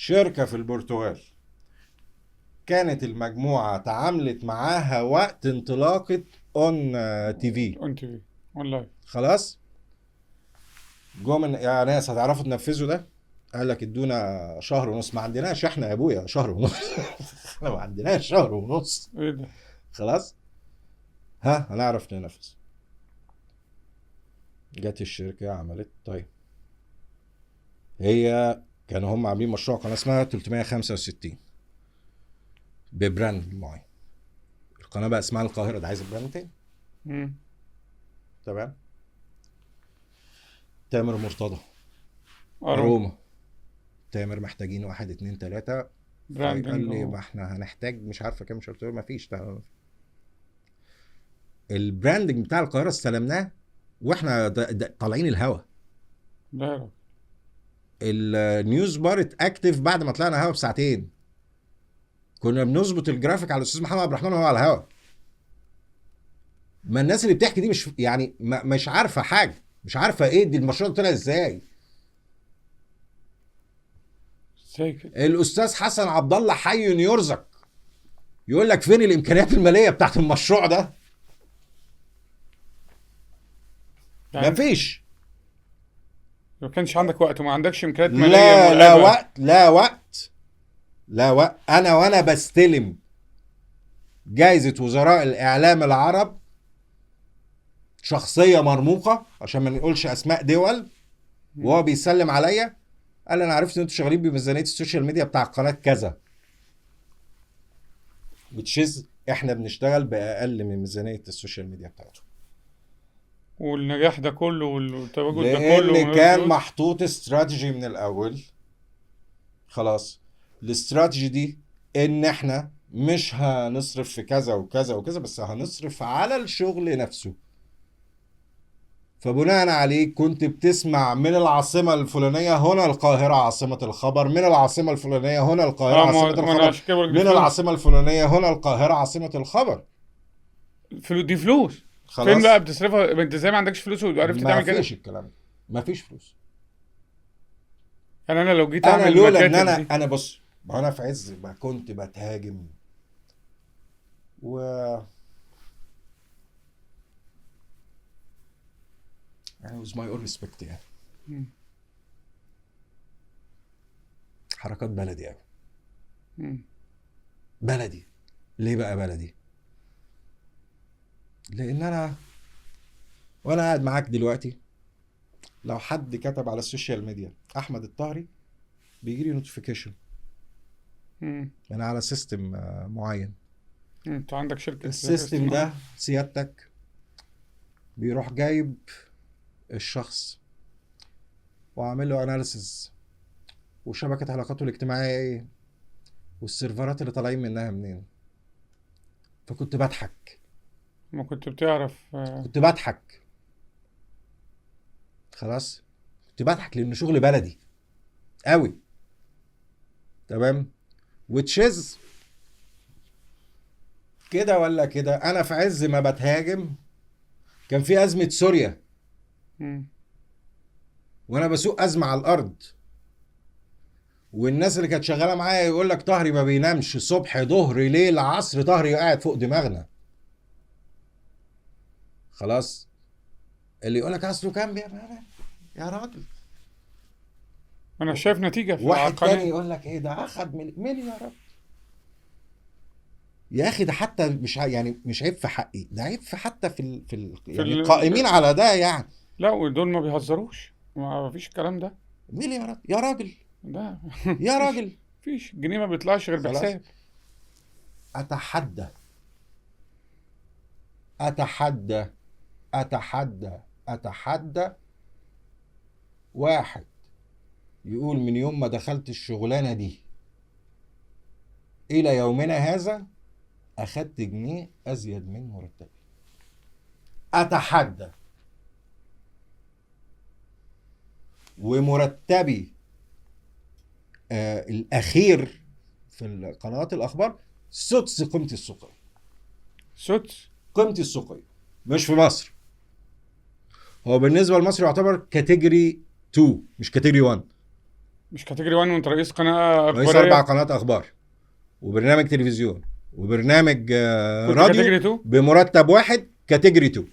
شركة في البرتغال كانت المجموعة تعاملت معاها وقت انطلاقة اون تي في. اون تي في اون لايف. خلاص جو من يا ناس هتعرفوا تنفذوا ده؟ قال لك ادونا شهر ونص. ما عندناش احنا يا ابويا شهر ونص. احنا ما عندناش شهر ونص. ايه ده؟ خلاص ها هنعرف ننفذ. جت الشركة عملت طيب، هي كانوا هم عاملين مشروع قناة اسمها 365 ببراند معين. القناة بقى اسمها القاهرة، ده عايز براند تاني. مم. تمام. تامر مرتضى اروم. روما. تامر محتاجين 1 2 3. قال براندنج لي ما احنا هنحتاج مش عارفه كام. مش قلت له ما فيش. البراندنج بتاع القاهره استلمناه واحنا طالعين الهوا. ده النيوز بارت اكتف بعد ما طلعنا هوا بساعتين. كنا بنظبط الجرافيك على الاستاذ محمد عبد الرحمن وهو على الهوا. ما الناس اللي بتحكي دي مش يعني مش عارفه حاجه، مش عارفه ايه دي المشروع طلع ازاي. ازاي كده؟ الاستاذ حسن عبد الله حي يرزق يقول لك فين الامكانيات الماليه بتاعت المشروع ده؟ يعني مفيش. ما كانش عندك وقت وما عندكش امكانيات ماليه لا مرعبه. وقت لا وقت. وانا بستلم جايزة وزراء الاعلام العرب، شخصية مرموقة عشان ما نقولش اسماء دول، وهو بيسلم عليا قال لي انا عرفت ان انتوا شغالين بميزانية السوشيال ميديا بتاع قناة كذا. بتشيز احنا بنشتغل باقل من ميزانية السوشيال ميديا بتاعته، والنجاح ده كله والتواجد ده كله لان من غير كان فلوس. محطوط استراتيجي من الاول. خلاص الاستراتيجي دي ان احنا مش هنصرف في كذا وكذا وكذا، بس هنصرف على الشغل نفسه. فبناء عليه كنت بتسمع من العاصمة الفلانية هنا القاهرة عاصمة الخبر، من العاصمة الفلانية هنا القاهرة اه، عاصمة ما انا الخبر، عشان كده بقولك دي من فلوس. العاصمة الفلانية هنا القاهرة عاصمة الخبر. دي فلوس. فين خلاص بقى بتصرفها؟ انت ازاي ما عندكش فلوس وعرفت ما تعمل كده؟ فيش الكلام ده، ما فيش فلوس. يعني انا لو جيت انا اعمل لولا ان المكاتب دي. انا بص، ما انا في عز ما كنت بتهاجم و يعني was my own respect يعني. مم. حركات بلدي قوي. مم. بلدي. ليه بقى بلدي؟ لان انا وانا قاعد معاك دلوقتي لو حد كتب على السوشيال ميديا احمد الطهري بيجي لي نوتيفيكيشن مم. انا على سيستم معين. انت عندك شركه السيستم ده سيادتك بيروح جايب الشخص وعامل له اناليسز وشبكه علاقاته الاجتماعيه ايه والسيرفرات اللي طالعين منها منين. فكنت بضحك. ما كنت بتعرف كنت بضحك. خلاص كنت بضحك لان شغل بلدي قوي. تمام. وتشيز كده ولا كده انا في عز ما بتهاجم كان في ازمه سوريا مم. وانا بسوق ازمه على الارض، والناس اللي كانت شغاله معايا يقول لك طهري ما بينامش صبح ظهر ليل عصر، طهري قاعد فوق دماغنا. خلاص اللي يقول لك اصله كان بيعمل يا راجل. انا شايف نتيجه في واحد تاني العقليه. يقول لك ايه ده اخد مليارات. يا اخي ده حتى مش يعني مش عيب في حقي، ده عيب في حتى يعني القائمين على ده يعني. لا، ودول ما بيهزروش، ما فيش الكلام ده. مليارات يا راجل. ده يا راجل. فيش جنيه ما بيطلعش غير خلاص. بحساب. اتحدى اتحدى اتحدى اتحدى واحد يقول من يوم ما دخلت الشغلانه دي الى يومنا هذا اخدت جنيه ازيد من مرتبي. اتحدى. ومرتبي الاخير في قنوات الاخبار سدس قيمتي السوقيه. سدس قيمتي السوقيه مش في مصر. هو بالنسبه لمصر يعتبر كاتيجوري 2 مش كاتيجوري 1. مش كاتيجوري 1 وانت رئيس قناه رئيس اخباريه؟ 4 قنوات اخبار وبرنامج تلفزيون وبرنامج كنت كاتيجوري راديو 2. بمرتب واحد كاتيجوري 2.